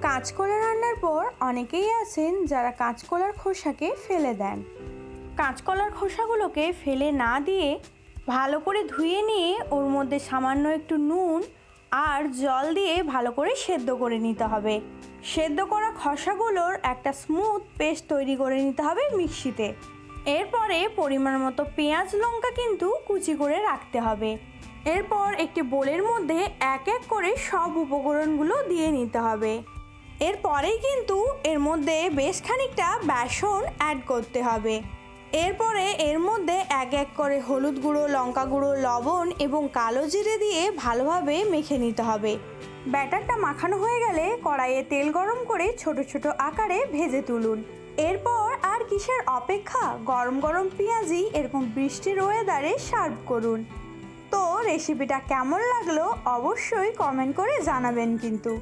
কাঁচকলা রান্নার পর অনেকেই আছেন যারা কাঁচকলার খোসাকে ফেলে দেন। কাঁচকলার খোসাগুলোকে ফেলে না দিয়ে ভালো করে ধুয়ে নিয়ে ওর মধ্যে সামান্য একটু নুন আর জল দিয়ে ভালো করে সেদ্ধ করে নিতে হবে। সেদ্ধ করা খোসাগুলোর একটা স্মুথ পেস্ট তৈরি করে নিতে হবে মিক্সিতে। এরপরে পরিমাণ মতো পেঁয়াজ লঙ্কা কিন্তু কুচি করে রাখতে হবে। এরপর একটি বোলের মধ্যে এক এক করে সব উপকরণগুলো দিয়ে নিতে হবে। এরপরেই কিন্তু এর মধ্যে বেশ খানিকটা বেসন অ্যাড করতে হবে। এরপরে এর মধ্যে এক এক করে হলুদ গুঁড়ো, লঙ্কা গুঁড়ো, লবণ এবং কালো জিরে দিয়ে ভালোভাবে মেখে নিতে হবে। ব্যাটারটা মাখানো হয়ে গেলে কড়াইয়ে তেল গরম করে ছোট ছোট আকারে ভেজে তুলুন। এরপর আর কিসের অপেক্ষা, গরম গরম পেঁয়াজি এরকম বৃষ্টির ওয়েদারে সার্ভ করুন। তো রেসিপিটা কেমন লাগলো অবশ্যই কমেন্ট করে জানাবেন কিন্তু।